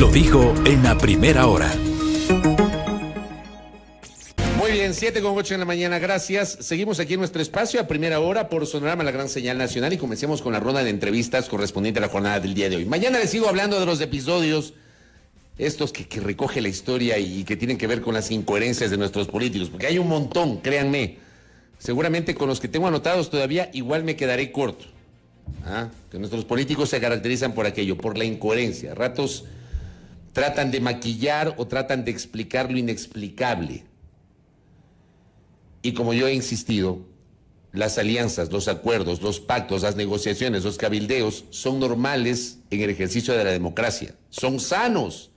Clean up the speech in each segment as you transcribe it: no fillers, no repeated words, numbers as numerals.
Lo dijo en la primera hora. Muy bien, 7:08 de la mañana, gracias. Seguimos aquí en nuestro espacio a primera hora por Sonorama, la gran señal nacional, y comencemos con la ronda de entrevistas correspondiente a la jornada del día de hoy. Mañana les sigo hablando de los episodios estos que recoge la historia y que tienen que ver con las incoherencias de nuestros políticos, porque hay un montón, créanme. Seguramente con los que tengo anotados todavía igual me quedaré corto. Que nuestros políticos se caracterizan por aquello, por la incoherencia. A ratos tratan de maquillar o tratan de explicar lo inexplicable. Y como yo he insistido, las alianzas, los acuerdos, los pactos, las negociaciones, los cabildeos son normales en el ejercicio de la democracia. Son sanos,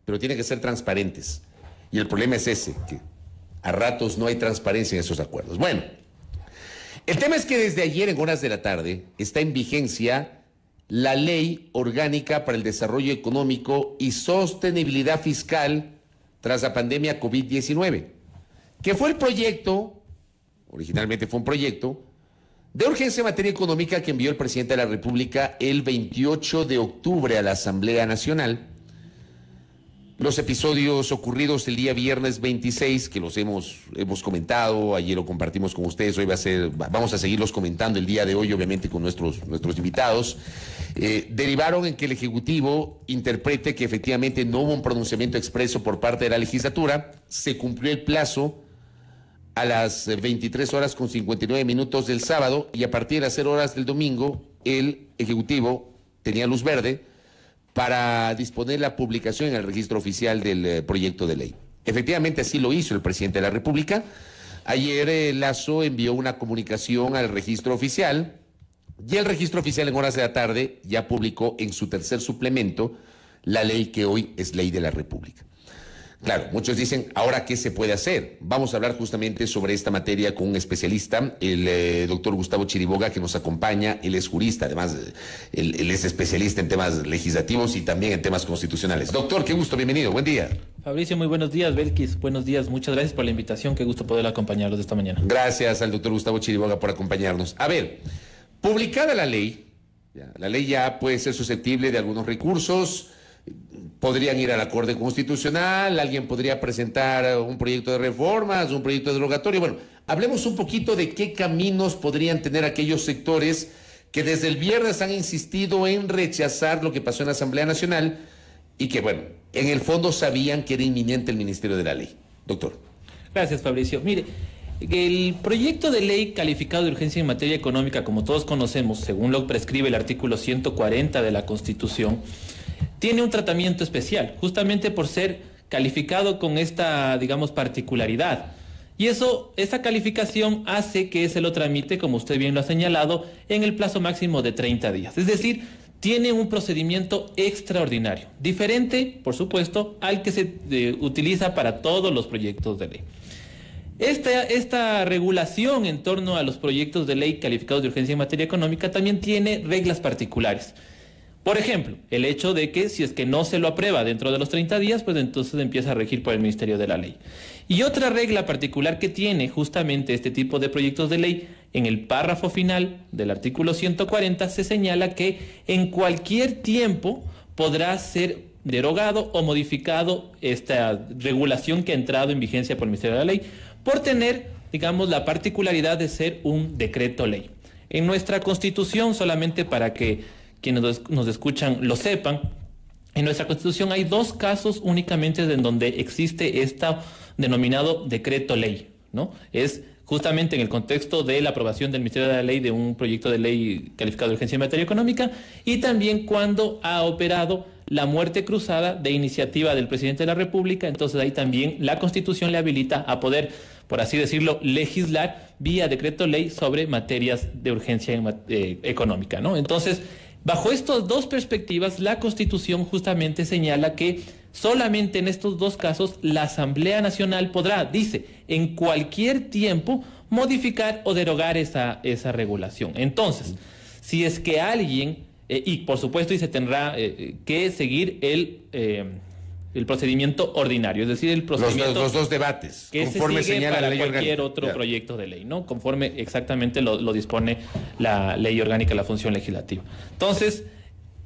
pero tienen que ser transparentes. Y el problema es ese, que a ratos no hay transparencia en esos acuerdos. Bueno, el tema es que desde ayer en horas de la tarde está en vigencia la Ley Orgánica para el Desarrollo Económico y Sostenibilidad Fiscal tras la pandemia COVID-19, que fue el proyecto, originalmente fue un proyecto, de urgencia en materia económica que envió el presidente de la República el 28 de octubre a la Asamblea Nacional. Los episodios ocurridos el día viernes 26, que los hemos comentado, ayer lo compartimos con ustedes, hoy vamos a seguirlos comentando el día de hoy, obviamente con nuestros invitados, derivaron en que el Ejecutivo interprete que efectivamente no hubo un pronunciamiento expreso por parte de la legislatura, se cumplió el plazo a las 23 horas con 59 minutos del sábado y a partir de las 0 horas del domingo el Ejecutivo tenía luz verde para disponer la publicación en el registro oficial del proyecto de ley. Efectivamente, así lo hizo el presidente de la República. Ayer Lasso envió una comunicación al registro oficial y el registro oficial en horas de la tarde ya publicó en su tercer suplemento la ley que hoy es ley de la República. Claro, muchos dicen, ¿ahora qué se puede hacer? Vamos a hablar justamente sobre esta materia con un especialista, el doctor Gustavo Chiriboga, que nos acompaña. Él es jurista, además, él es especialista en temas legislativos y también en temas constitucionales. Doctor, qué gusto, bienvenido, buen día. Fabricio, muy buenos días. Belkis, buenos días. Muchas gracias por la invitación, qué gusto poder acompañarlos esta mañana. Gracias al doctor Gustavo Chiriboga por acompañarnos. A ver, publicada la ley ya puede ser susceptible de algunos recursos. Podrían ir a la Corte Constitucional, alguien podría presentar un proyecto de reformas, un proyecto derogatorio. Bueno, hablemos un poquito de qué caminos podrían tener aquellos sectores que desde el viernes han insistido en rechazar lo que pasó en la Asamblea Nacional y que, bueno, en el fondo sabían que era inminente el Ministerio de la Ley. Doctor. Gracias, Fabricio. Mire, el proyecto de ley calificado de urgencia en materia económica, como todos conocemos, según lo prescribe el artículo 140 de la Constitución, tiene un tratamiento especial, justamente por ser calificado con esta, digamos, particularidad. Y esa calificación hace que se lo tramite, como usted bien lo ha señalado, en el plazo máximo de 30 días. Es decir, tiene un procedimiento extraordinario, diferente, por supuesto, al que se utiliza para todos los proyectos de ley. Esta regulación en torno a los proyectos de ley calificados de urgencia en materia económica también tiene reglas particulares. Por ejemplo, el hecho de que si es que no se lo aprueba dentro de los 30 días, pues entonces empieza a regir por el Ministerio de la Ley. Y otra regla particular que tiene justamente este tipo de proyectos de ley, en el párrafo final del artículo 140 se señala que en cualquier tiempo podrá ser derogado o modificado esta regulación que ha entrado en vigencia por el Ministerio de la Ley, por tener, digamos, la particularidad de ser un decreto ley. En nuestra Constitución, solamente para que quienes nos escuchan lo sepan, en nuestra Constitución hay dos casos únicamente en donde existe esta denominado decreto ley, ¿no? Es justamente en el contexto de la aprobación del Ministerio de la Ley de un proyecto de ley calificado de urgencia en materia económica y también cuando ha operado la muerte cruzada de iniciativa del presidente de la República. Entonces ahí también la Constitución le habilita a poder, por así decirlo, legislar vía decreto ley sobre materias de urgencia económica, ¿no? Entonces, bajo estas dos perspectivas, la Constitución justamente señala que solamente en estos dos casos la Asamblea Nacional podrá, dice, en cualquier tiempo modificar o derogar esa regulación. Entonces, si es que alguien, y por supuesto, y se tendrá que seguir el procedimiento ordinario, es decir, el procedimiento... Los dos debates, que conforme se sigue señala para la ley cualquier orgánica. otro proyecto de ley, ¿no? Conforme exactamente lo dispone la ley orgánica de la función legislativa. Entonces,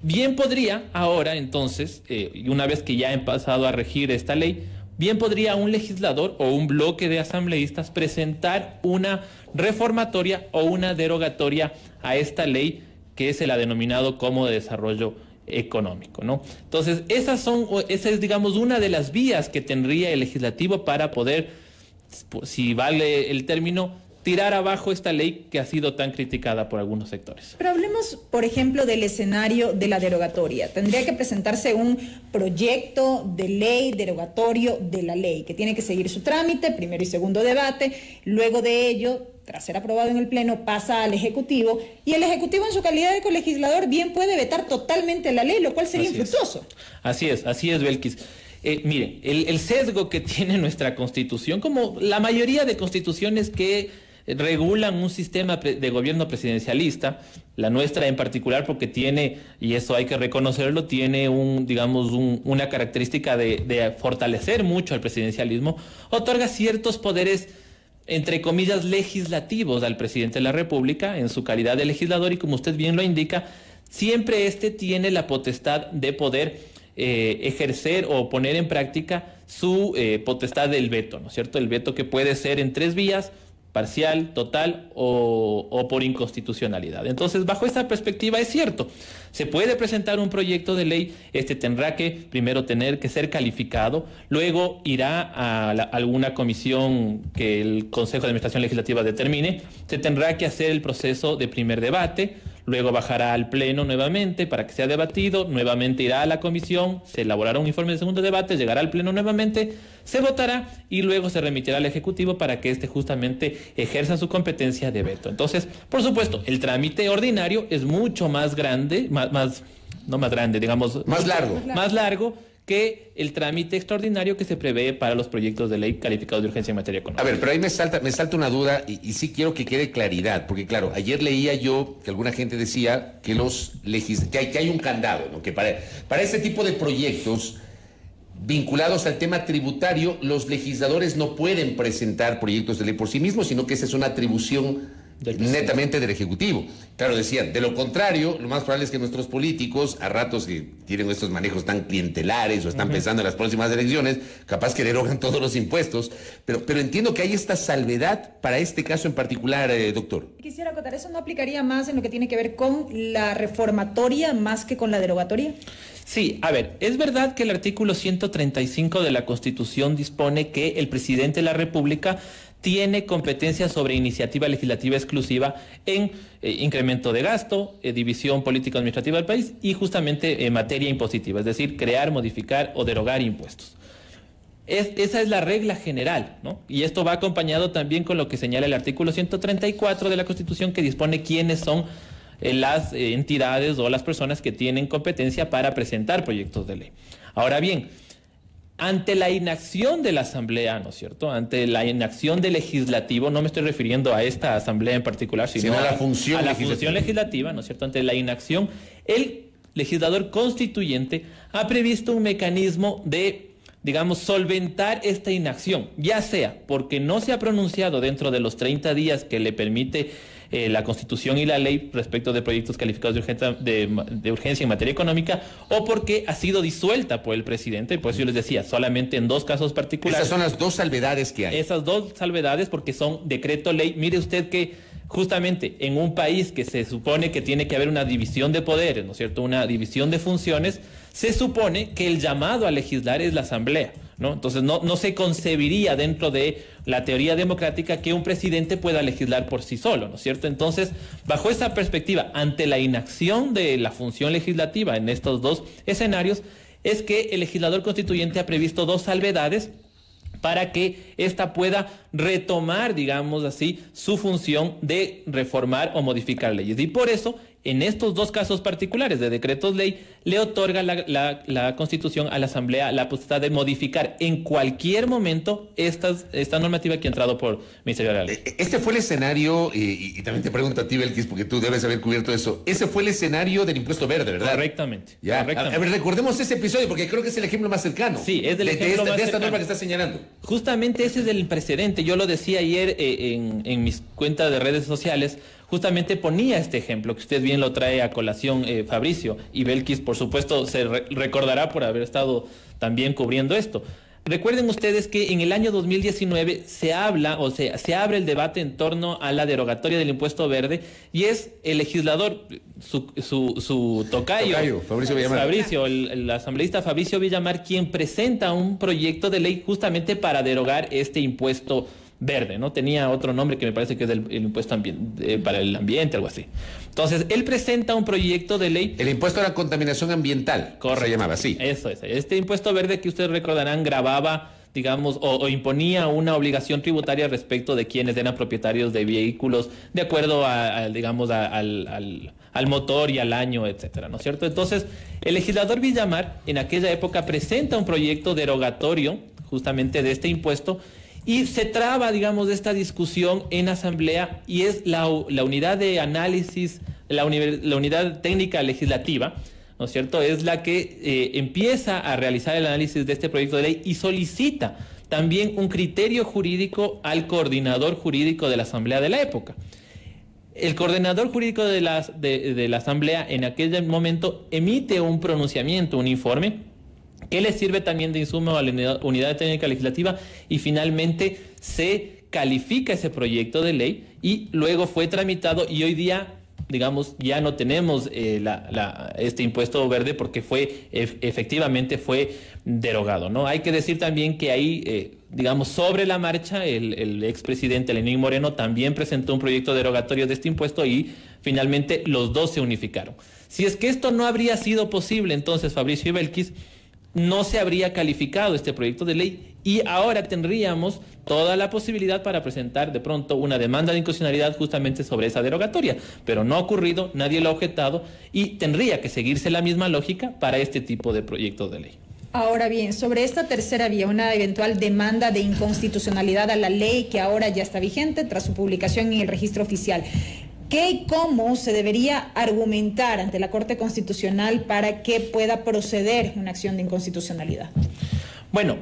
Bien podría ahora, entonces, y una vez que ya ha empezado a regir esta ley, bien podría un legislador o un bloque de asambleístas presentar una reformatoria o una derogatoria a esta ley que se la ha denominado como de desarrollo económico, ¿no? Entonces, esa es, digamos, una de las vías que tendría el legislativo para poder, si vale el término, tirar abajo esta ley que ha sido tan criticada por algunos sectores. Pero hablemos, por ejemplo, del escenario de la derogatoria. Tendría que presentarse un proyecto de ley derogatorio de la ley, que tiene que seguir su trámite, primero y segundo debate, luego de ello, tras ser aprobado en el Pleno, pasa al Ejecutivo, y el Ejecutivo en su calidad de colegislador bien puede vetar totalmente la ley, lo cual sería infructuoso. Así es, Belkis. Miren, el sesgo que tiene nuestra Constitución, como la mayoría de constituciones que regulan un sistema de gobierno presidencialista, la nuestra en particular porque tiene, y eso hay que reconocerlo, tiene una característica de fortalecer mucho al presidencialismo, otorga ciertos poderes, entre comillas, legislativos al presidente de la República en su calidad de legislador, y como usted bien lo indica, siempre tiene la potestad de poder ejercer o poner en práctica su potestad del veto, ¿no es cierto? El veto que puede ser en 3 vías: parcial, total o por inconstitucionalidad. Entonces, bajo esta perspectiva, es cierto, se puede presentar un proyecto de ley, tendrá que primero tener que ser calificado, luego irá a alguna comisión que el Consejo de Administración Legislativa determine, se tendrá que hacer el proceso de primer debate, luego bajará al Pleno nuevamente para que sea debatido, nuevamente irá a la comisión, se elaborará un informe de segundo debate, llegará al Pleno nuevamente, se votará y luego se remitirá al Ejecutivo para que justamente ejerza su competencia de veto. Entonces, por supuesto, el trámite ordinario es mucho más grande, más largo que el trámite extraordinario que se prevé para los proyectos de ley calificados de urgencia en materia económica. A ver, pero ahí me salta una duda y sí quiero que quede claridad, porque claro, ayer leía yo que alguna gente decía que que hay un candado, ¿no? Que para este tipo de proyectos vinculados al tema tributario, los legisladores no pueden presentar proyectos de ley por sí mismos, sino que esa es una atribución netamente del Ejecutivo. Claro, decían, de lo contrario, lo más probable es que nuestros políticos, a ratos que tienen estos manejos tan clientelares o están pensando en las próximas elecciones, capaz que derogan todos los impuestos, pero entiendo que hay esta salvedad para este caso en particular, doctor. Quisiera acotar, ¿eso no aplicaría más en lo que tiene que ver con la reformatoria más que con la derogatoria? Sí, a ver, es verdad que el artículo 135 de la Constitución dispone que el presidente de la República tiene competencia sobre iniciativa legislativa exclusiva en incremento de gasto, división político-administrativa del país y justamente en materia impositiva, es decir, crear, modificar o derogar impuestos. Esa es la regla general, ¿no? Y esto va acompañado también con lo que señala el artículo 134 de la Constitución, que dispone quiénes son las entidades o las personas que tienen competencia para presentar proyectos de ley. Ahora bien, ante la inacción de la Asamblea, ¿no es cierto?, ante la inacción del Legislativo, no me estoy refiriendo a esta Asamblea en particular, sino a la función legislativa, ¿no es cierto?, ante la inacción, el legislador constituyente ha previsto un mecanismo de, digamos, solventar esta inacción, ya sea porque no se ha pronunciado dentro de los 30 días que le permite la Constitución y la ley respecto de proyectos calificados de urgencia en materia económica, o porque ha sido disuelta por el presidente. Por eso yo les decía, solamente en 2 casos particulares. Esas son las 2 salvedades que hay. Esas 2 salvedades, porque son decreto ley. Mire usted que justamente en un país que se supone que tiene que haber una división de poderes, ¿no es cierto?, una división de funciones, se supone que el llamado a legislar es la Asamblea, ¿no? Entonces no se concebiría dentro de la teoría democrática que un presidente pueda legislar por sí solo, ¿no es cierto? Entonces, bajo esa perspectiva, ante la inacción de la función legislativa en estos 2 escenarios, es que el legislador constituyente ha previsto 2 salvedades para que ésta pueda retomar, digamos así, su función de reformar o modificar leyes. Y por eso, en estos 2 casos particulares de decretos ley, le otorga la Constitución a la Asamblea la posibilidad de modificar en cualquier momento esta normativa que ha entrado por el Ministerio de la Ley. Este fue el escenario, y también te pregunto a ti, Belkis, porque tú debes haber cubierto eso. Ese fue el escenario del impuesto verde, ¿verdad? Correctamente. Ya. Correctamente. A ver, recordemos ese episodio, porque creo que es el ejemplo más cercano. Sí, es del ejemplo más de esta cercano. norma que estás señalando. Justamente ese es el precedente. Yo lo decía ayer en mis cuentas de redes sociales. Justamente ponía este ejemplo, que usted bien lo trae a colación, Fabricio, y Belkis, por supuesto, se recordará por haber estado también cubriendo esto. Recuerden ustedes que en el año 2019 se abre el debate en torno a la derogatoria del impuesto verde, y es el legislador, su tocayo, Fabricio Villamar. Fabricio, el asambleísta Fabricio Villamar, quien presenta un proyecto de ley justamente para derogar este impuesto verde, ¿no? Tenía otro nombre que me parece que es el impuesto para el ambiente, algo así. Entonces, él presenta un proyecto de ley. El impuesto a la contaminación ambiental. Correcto. Se llamaba así. Eso es. Este impuesto verde que ustedes recordarán gravaba, digamos, o imponía una obligación tributaria respecto de quienes eran propietarios de vehículos de acuerdo al motor y al año, etcétera, ¿no es cierto? Entonces, el legislador Villamar en aquella época presenta un proyecto derogatorio justamente de este impuesto. Y se traba, digamos, esta discusión en asamblea, y es la unidad de análisis, la unidad técnica legislativa, ¿no es cierto? Es la que empieza a realizar el análisis de este proyecto de ley y solicita también un criterio jurídico al coordinador jurídico de la asamblea de la época. El coordinador jurídico de la asamblea en aquel momento emite un pronunciamiento, un informe, que le sirve también de insumo a la unidad técnica legislativa, y finalmente se califica ese proyecto de ley y luego fue tramitado, y hoy día, digamos, ya no tenemos este impuesto verde porque efectivamente fue derogado, ¿no? Hay que decir también que ahí, digamos, sobre la marcha, el expresidente Lenín Moreno también presentó un proyecto derogatorio de este impuesto y finalmente los dos se unificaron. Si es que esto no habría sido posible, entonces, Fabricio y Belkis, no se habría calificado este proyecto de ley, y ahora tendríamos toda la posibilidad para presentar de pronto una demanda de inconstitucionalidad justamente sobre esa derogatoria, pero no ha ocurrido, nadie lo ha objetado, y tendría que seguirse la misma lógica para este tipo de proyectos de ley. Ahora bien, sobre esta tercera vía, una eventual demanda de inconstitucionalidad a la ley que ahora ya está vigente tras su publicación en el registro oficial, ¿qué y cómo se debería argumentar ante la Corte Constitucional para que pueda proceder una acción de inconstitucionalidad? Bueno,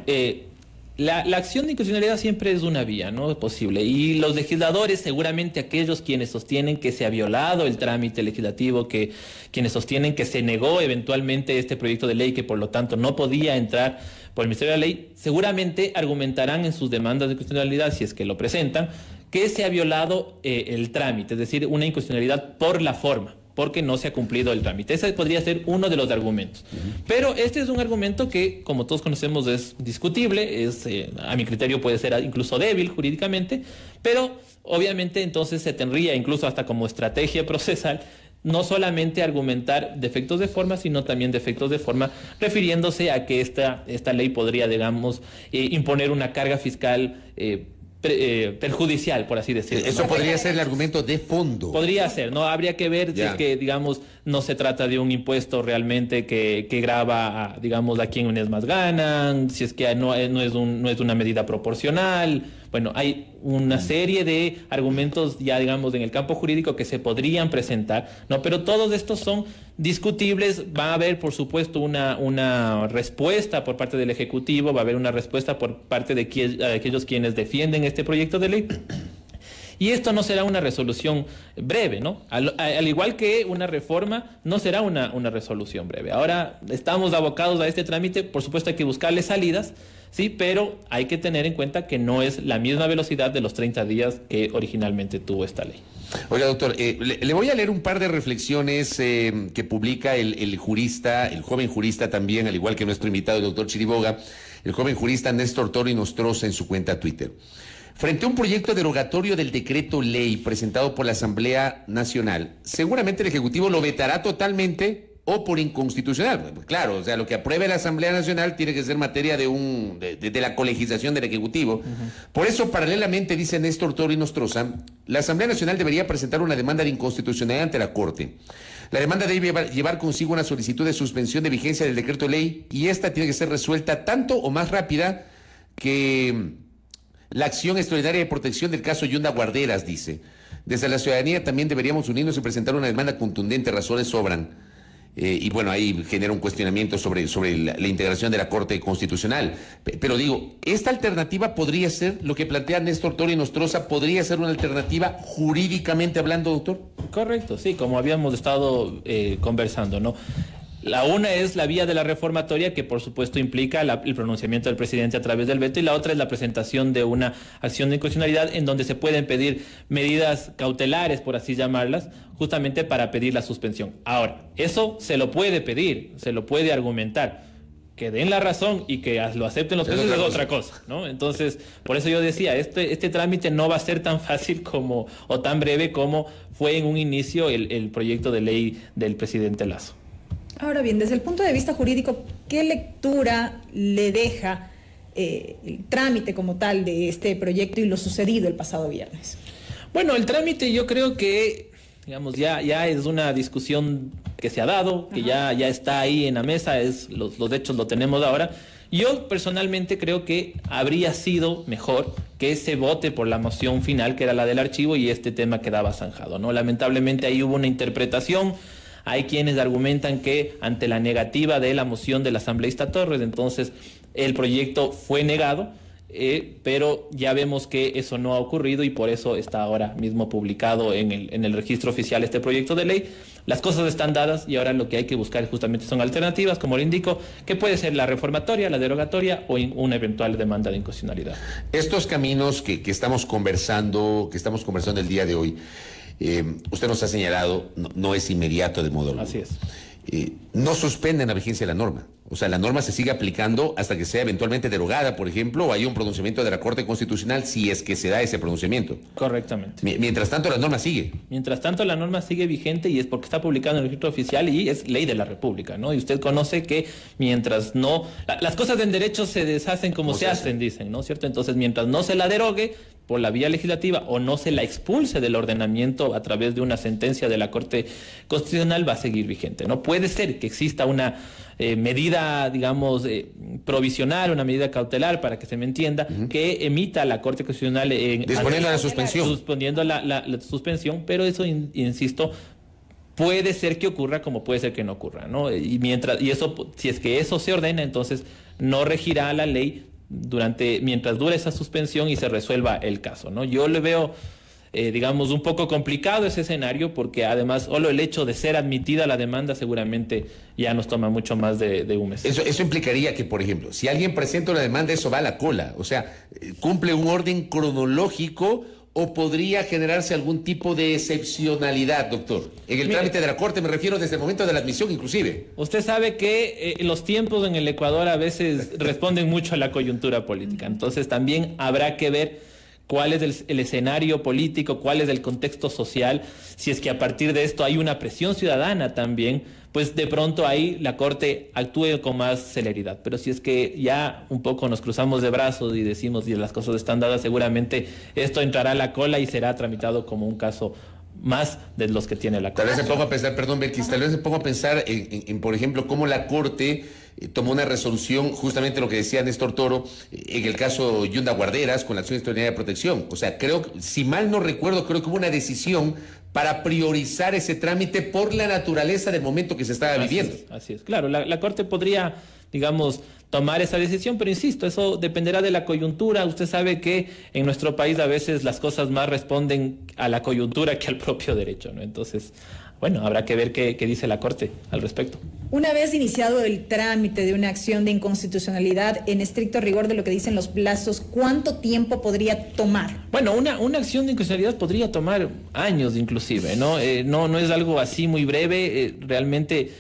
la acción de inconstitucionalidad siempre es una vía, ¿no? Posible. Y los legisladores, seguramente aquellos quienes sostienen que se ha violado el trámite legislativo, quienes sostienen que se negó eventualmente este proyecto de ley, que por lo tanto no podía entrar por el Ministerio de la Ley, seguramente argumentarán en sus demandas de inconstitucionalidad, si es que lo presentan, que se ha violado el trámite, es decir, una inconstitucionalidad por la forma, porque no se ha cumplido el trámite. Ese podría ser uno de los argumentos. Pero este es un argumento que, como todos conocemos, es discutible, a mi criterio puede ser incluso débil jurídicamente, pero obviamente entonces se tendría, incluso hasta como estrategia procesal, no solamente argumentar defectos de forma, sino también defectos de forma, refiriéndose a que esta ley podría, digamos, imponer una carga fiscal perjudicial, por así decirlo. Eso podría ser el argumento de fondo. Podría ser, ¿no? Habría que ver si es que, digamos, no se trata de un impuesto realmente que grava, digamos, a quienes más ganan, si es que no es una medida proporcional. Bueno, hay una serie de argumentos ya, digamos, en el campo jurídico que se podrían presentar, ¿no? Pero todos estos son discutibles. Va a haber, por supuesto, una respuesta por parte del Ejecutivo, va a haber una respuesta por parte de aquellos quienes defienden este proyecto de ley. Y esto no será una resolución breve, ¿no? Al igual que una reforma, no será una resolución breve. Ahora estamos abocados a este trámite, por supuesto hay que buscarle salidas, sí, pero hay que tener en cuenta que no es la misma velocidad de los 30 días que originalmente tuvo esta ley. Oiga, doctor, le voy a leer un par de reflexiones que publica el joven jurista también, al igual que nuestro invitado, el doctor Chiriboga, el joven jurista Néstor Toro Nostroza en su cuenta Twitter. Frente a un proyecto derogatorio del decreto ley presentado por la Asamblea Nacional, seguramente el Ejecutivo lo vetará totalmente o por inconstitucional. Claro, o sea, lo que apruebe la Asamblea Nacional tiene que ser materia de la colegislación del Ejecutivo. Por eso, paralelamente, dice Néstor Toro Nostroza, la Asamblea Nacional debería presentar una demanda de inconstitucionalidad ante la Corte. La demanda debe llevar consigo una solicitud de suspensión de vigencia del decreto ley y esta tiene que ser resuelta tanto o más rápida que la acción extraordinaria de protección del caso Yunda Guarderas, dice. Desde la ciudadanía también deberíamos unirnos y presentar una demanda contundente, razones sobran. Y bueno, ahí genera un cuestionamiento sobre la integración de la Corte Constitucional. Pero digo, esta alternativa podría ser, lo que plantea Néstor Toro y Nostroza, podría ser una alternativa jurídicamente hablando, doctor. Correcto, sí, como habíamos estado conversando, ¿no? La una es la vía de la reformatoria, que por supuesto implica el pronunciamiento del presidente a través del veto, y la otra es la presentación de una acción de inconstitucionalidad en donde se pueden pedir medidas cautelares, por así llamarlas, justamente para pedir la suspensión. Ahora, eso se lo puede pedir, se lo puede argumentar. Que den la razón y que lo acepten los jueces es otra cosa, ¿no? Entonces, por eso yo decía, este trámite no va a ser tan fácil o tan breve como fue en un inicio el proyecto de ley del presidente Lasso. Ahora bien, desde el punto de vista jurídico, ¿qué lectura le deja el trámite como tal de este proyecto y lo sucedido el pasado viernes? Bueno, el trámite yo creo que, digamos, ya es una discusión que se ha dado, que ya está ahí en la mesa, los hechos lo tenemos ahora. Yo personalmente creo que habría sido mejor que se vote por la moción final, que era la del archivo, y este tema quedaba zanjado, ¿no? Lamentablemente ahí hubo una interpretación. Hay quienes argumentan que ante la negativa de la moción del asambleísta Torres, entonces el proyecto fue negado, pero ya vemos que eso no ha ocurrido y por eso está ahora mismo publicado en el registro oficial este proyecto de ley. Las cosas están dadas y ahora lo que hay que buscar justamente son alternativas, como lo indico, que puede ser la reformatoria, la derogatoria o una eventual demanda de inconstitucionalidad. Estos caminos que estamos conversando el día de hoy, usted nos ha señalado, no es inmediato de modo alguno. Así es. No suspenden la vigencia de la norma. O sea, la norma se sigue aplicando hasta que sea eventualmente derogada, por ejemplo, o hay un pronunciamiento de la Corte Constitucional si es que se da ese pronunciamiento. Correctamente. Mientras tanto, la norma sigue. Mientras tanto, la norma sigue vigente y es porque está publicada en el registro oficial y es ley de la República, ¿no? Y usted conoce que mientras no... Las cosas en derecho se deshacen como se hacen, dicen, ¿no? ¿Cierto? Entonces, mientras no se la derogue por la vía legislativa o no se la expulse del ordenamiento a través de una sentencia de la Corte Constitucional, va a seguir vigente, ¿no? Puede ser que exista una medida, digamos, provisional, una medida cautelar, para que se me entienda, que emita la Corte Constitucional disponiendo la suspensión. Suspendiendo la suspensión, pero eso, insisto, puede ser que ocurra como puede ser que no ocurra, ¿no? Y eso, si es que eso se ordena, entonces no regirá la ley mientras dure esa suspensión y se resuelva el caso, ¿no? Yo le veo, digamos, un poco complicado ese escenario porque además solo el hecho de ser admitida la demanda seguramente ya nos toma mucho más de un mes. Eso implicaría que, por ejemplo, si alguien presenta una demanda, eso va a la cola, o sea, cumple un orden cronológico o podría generarse algún tipo de excepcionalidad, doctor. En el trámite de la Corte me refiero desde el momento de la admisión inclusive. Usted sabe que los tiempos en el Ecuador a veces responden mucho a la coyuntura política, entonces también habrá que ver cuál es el escenario político, cuál es el contexto social, si es que a partir de esto hay una presión ciudadana también, pues de pronto ahí la Corte actúe con más celeridad. Pero si es que ya un poco nos cruzamos de brazos y decimos y las cosas están dadas, seguramente esto entrará a la cola y será tramitado como un caso más de los que tiene la Corte. Tal vez me pongo a pensar, perdón, Belkis, tal vez me pongo a pensar en por ejemplo, cómo la Corte tomó una resolución, justamente lo que decía Néstor Toro, en el caso Yunda Guarderas, con la acción extraordinaria de protección. O sea, creo, si mal no recuerdo, creo que hubo una decisión para priorizar ese trámite por la naturaleza del momento que se estaba viviendo. Así es. Claro, la Corte podría, digamos, tomar esa decisión, pero insisto, eso dependerá de la coyuntura. Usted sabe que en nuestro país a veces las cosas más responden a la coyuntura que al propio derecho, ¿no? Entonces, bueno, habrá que ver qué dice la Corte al respecto. Una vez iniciado el trámite de una acción de inconstitucionalidad, en estricto rigor de lo que dicen los plazos, ¿cuánto tiempo podría tomar? Bueno, una acción de inconstitucionalidad podría tomar años inclusive, ¿no? No es algo así muy breve. Realmente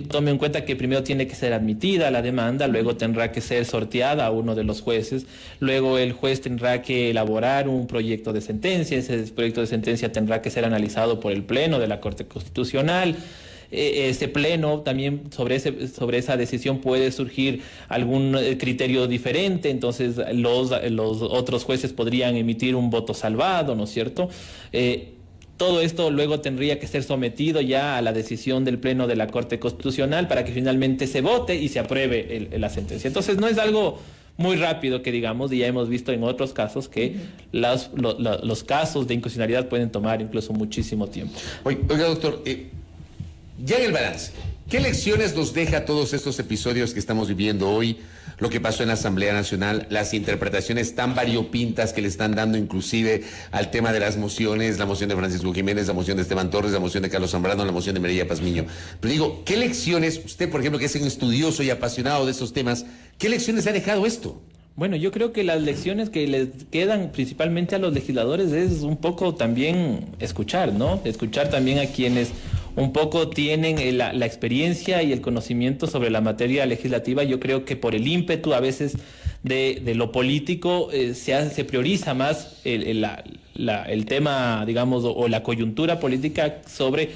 tome en cuenta que primero tiene que ser admitida la demanda, luego tendrá que ser sorteada a uno de los jueces, luego el juez tendrá que elaborar un proyecto de sentencia, ese proyecto de sentencia tendrá que ser analizado por el Pleno de la Corte Constitucional. Ese pleno también sobre esa decisión puede surgir algún criterio diferente, entonces los otros jueces podrían emitir un voto salvado, ¿no es cierto? todo esto luego tendría que ser sometido ya a la decisión del Pleno de la Corte Constitucional para que finalmente se vote y se apruebe la sentencia. Entonces no es algo muy rápido que digamos, y ya hemos visto en otros casos que los casos de inconstitucionalidad pueden tomar incluso muchísimo tiempo. Oiga, doctor, ya en el balance, ¿qué lecciones nos deja todos estos episodios que estamos viviendo hoy? Lo que pasó en la Asamblea Nacional, las interpretaciones tan variopintas que le están dando inclusive al tema de las mociones, la moción de Francisco Jiménez, la moción de Esteban Torres, la moción de Carlos Zambrano, la moción de Mireya Pazmiño. Pero digo, ¿qué lecciones, usted por ejemplo que es un estudioso y apasionado de esos temas, qué lecciones ha dejado esto? Bueno, yo creo que las lecciones que les quedan principalmente a los legisladores es un poco también escuchar, ¿no? Escuchar también a quienes un poco tienen la experiencia y el conocimiento sobre la materia legislativa. Yo creo que por el ímpetu a veces de lo político se prioriza más el tema, digamos, o la coyuntura política sobre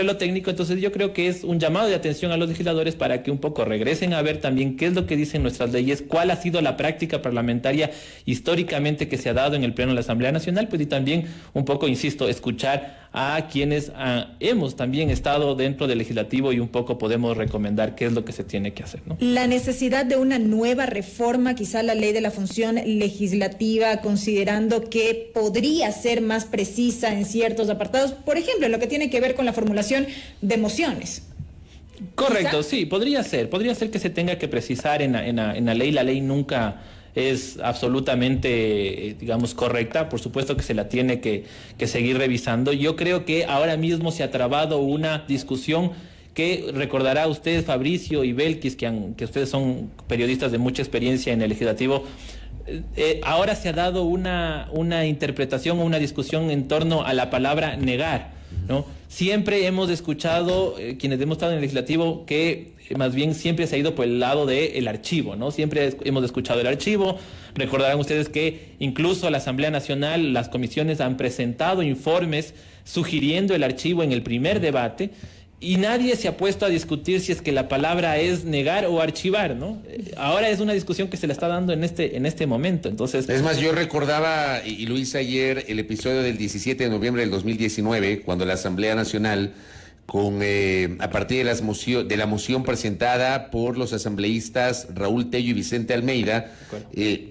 lo técnico. Entonces yo creo que es un llamado de atención a los legisladores para que un poco regresen a ver también qué es lo que dicen nuestras leyes, cuál ha sido la práctica parlamentaria históricamente que se ha dado en el Pleno de la Asamblea Nacional, pues y también un poco, insisto, escuchar a quienes hemos también estado dentro del legislativo y un poco podemos recomendar qué es lo que se tiene que hacer, ¿no? La necesidad de una nueva reforma, quizá la ley de la función legislativa, considerando que podría ser más precisa en ciertos apartados, por ejemplo, en lo que tiene que ver con la formulación de mociones. Correcto, ¿Quizá? sí, podría ser que se tenga que precisar en la ley nunca es absolutamente, digamos, correcta. Por supuesto que se la tiene que seguir revisando. Yo creo que ahora mismo se ha trabado una discusión que recordará usted, Fabricio y Belkis, que ustedes son periodistas de mucha experiencia en el legislativo. Ahora se ha dado una interpretación o una discusión en torno a la palabra negar, ¿no? Siempre hemos escuchado, quienes hemos estado en el legislativo, que más bien siempre se ha ido por el lado del archivo, ¿no? Siempre hemos escuchado el archivo. Recordarán ustedes que incluso a la Asamblea Nacional las comisiones han presentado informes sugiriendo el archivo en el primer debate y nadie se ha puesto a discutir si es que la palabra es negar o archivar, ¿no? Ahora es una discusión que se la está dando en este momento. Entonces, es más, yo recordaba, y lo hice ayer, el episodio del 17 de noviembre del 2019, cuando la Asamblea Nacional, a partir de la moción presentada por los asambleístas Raúl Tello y Vicente Almeida,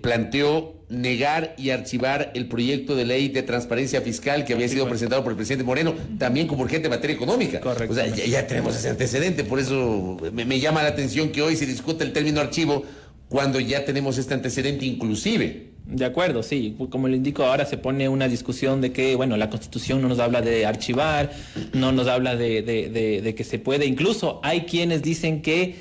planteó negar y archivar el proyecto de ley de transparencia fiscal que había sido presentado por el presidente Moreno, también como urgente en materia económica. Correcto. O sea, ya tenemos ese antecedente, por eso me llama la atención que hoy se discute el término archivo cuando ya tenemos este antecedente inclusive. De acuerdo, sí. Como le indico, ahora se pone una discusión de que, bueno, la Constitución no nos habla de archivar, no nos habla de que se puede. Incluso hay quienes dicen que,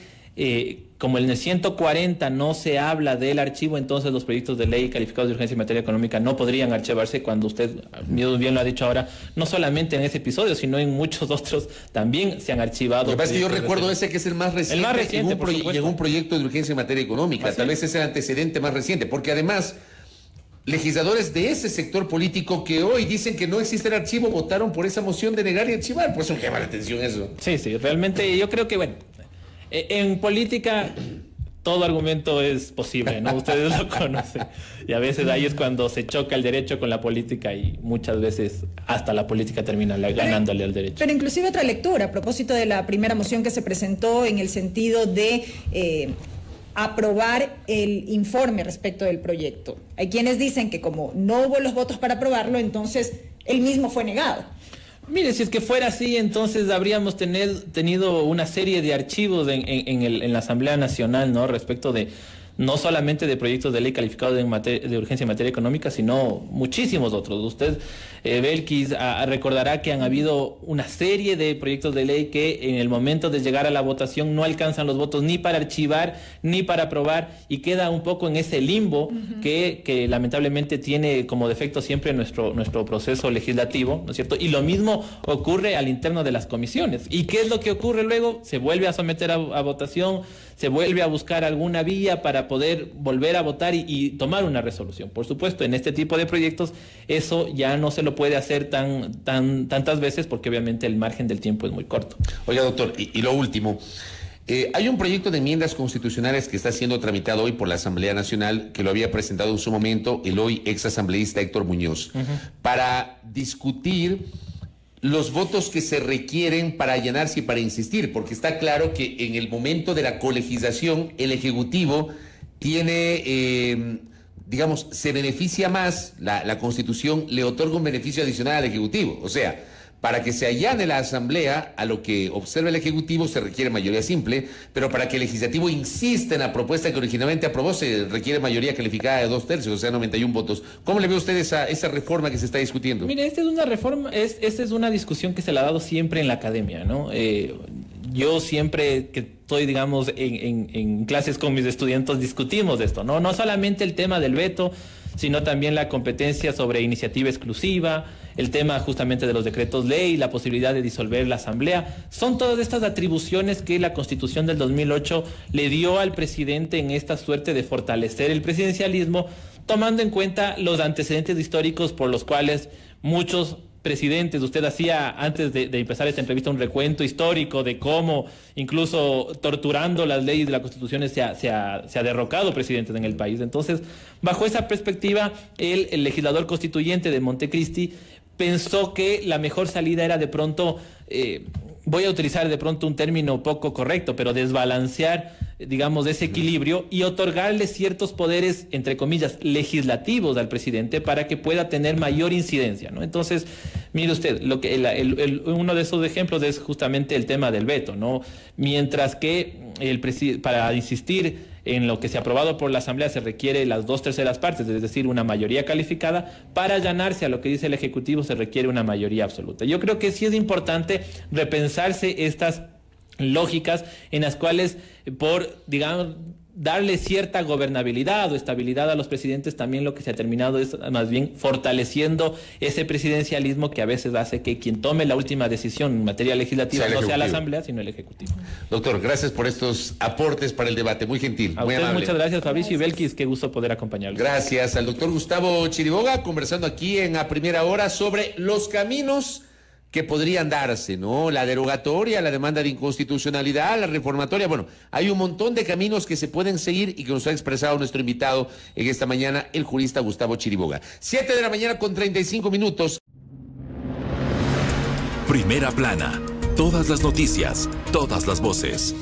como en el 140 no se habla del archivo, entonces los proyectos de ley calificados de urgencia en materia económica no podrían archivarse, cuando usted bien lo ha dicho ahora, no solamente en ese episodio, sino en muchos otros también se han archivado. Lo que pasa es que yo recuerdo ese que es el más reciente. El más reciente, llegó un proyecto de urgencia en materia económica. Tal vez es el antecedente más reciente, porque además legisladores de ese sector político que hoy dicen que no existe el archivo votaron por esa moción de negar y archivar. Por eso me llama la atención eso. Sí, realmente yo creo que, bueno, en política todo argumento es posible, ¿no? Ustedes lo conocen. Y a veces ahí es cuando se choca el derecho con la política y muchas veces hasta la política termina ganándole al derecho. Pero inclusive otra lectura a propósito de la primera moción que se presentó en el sentido de aprobar el informe respecto del proyecto. Hay quienes dicen que como no hubo los votos para aprobarlo, entonces él mismo fue negado. Mire, si es que fuera así, entonces habríamos tenido una serie de archivos en la Asamblea Nacional, ¿no? Respecto de no solamente de proyectos de ley calificados de urgencia en materia económica, sino muchísimos otros. Usted, Belkis, recordará que han habido una serie de proyectos de ley que en el momento de llegar a la votación no alcanzan los votos ni para archivar ni para aprobar y queda un poco en ese limbo que lamentablemente tiene como defecto siempre nuestro proceso legislativo, ¿no es cierto? Y lo mismo ocurre al interno de las comisiones. ¿Y qué es lo que ocurre luego? Se vuelve a someter a votación, se vuelve a buscar alguna vía para poder volver a votar y tomar una resolución. Por supuesto, en este tipo de proyectos eso ya no se lo puede hacer tantas veces porque obviamente el margen del tiempo es muy corto. Oiga, doctor, y lo último, hay un proyecto de enmiendas constitucionales que está siendo tramitado hoy por la Asamblea Nacional, que lo había presentado en su momento el hoy exasambleísta Héctor Muñoz, para discutir los votos que se requieren para allanarse y para insistir, porque está claro que en el momento de la colegislación el Ejecutivo tiene, digamos, se beneficia más, la Constitución le otorga un beneficio adicional al Ejecutivo. O sea, para que se allane la Asamblea a lo que observa el Ejecutivo se requiere mayoría simple, pero para que el Legislativo insista en la propuesta que originalmente aprobó se requiere mayoría calificada de 2/3, o sea, 91 votos. ¿Cómo le ve usted esa reforma que se está discutiendo? Mire, esta es una reforma, esta es una discusión que se le ha dado siempre en la academia, ¿no? Yo siempre que estoy, digamos, en clases con mis estudiantes discutimos de esto, ¿no? No solamente el tema del veto, sino también la competencia sobre iniciativa exclusiva, el tema justamente de los decretos ley, la posibilidad de disolver la Asamblea. Son todas estas atribuciones que la Constitución del 2008 le dio al presidente en esta suerte de fortalecer el presidencialismo, tomando en cuenta los antecedentes históricos por los cuales muchos presidentes, usted hacía antes de empezar esta entrevista un recuento histórico de cómo incluso torturando las leyes de la Constitución se ha derrocado presidentes en el país. Entonces, bajo esa perspectiva, el legislador constituyente de Montecristi pensó que la mejor salida era de pronto, voy a utilizar de pronto un término poco correcto, pero desbalancear, digamos, ese equilibrio y otorgarle ciertos poderes, entre comillas, legislativos al presidente para que pueda tener mayor incidencia, ¿no? Entonces, mire usted, uno de esos ejemplos es justamente el tema del veto, ¿no? Mientras que para insistir en lo que se ha aprobado por la Asamblea se requiere las 2/3 partes, es decir, una mayoría calificada. Para allanarse a lo que dice el Ejecutivo se requiere una mayoría absoluta. Yo creo que sí es importante repensarse estas lógicas en las cuales, por, digamos, darle cierta gobernabilidad o estabilidad a los presidentes, también lo que se ha terminado es más bien fortaleciendo ese presidencialismo que a veces hace que quien tome la última decisión en materia legislativa no sea la Asamblea, sino el Ejecutivo. Doctor, gracias por estos aportes para el debate, muy gentil, a muy usted, amable. muchas gracias, Fabricio y Belkis, qué gusto poder acompañarlos. Gracias al doctor Gustavo Chiriboga, conversando aquí en A Primera Hora sobre los caminos que podrían darse, ¿no? La derogatoria, la demanda de inconstitucionalidad, la reformatoria. Bueno, hay un montón de caminos que se pueden seguir y que nos ha expresado nuestro invitado en esta mañana, el jurista Gustavo Chiriboga. 7 de la mañana con 35 minutos. Primera plana. Todas las noticias, todas las voces.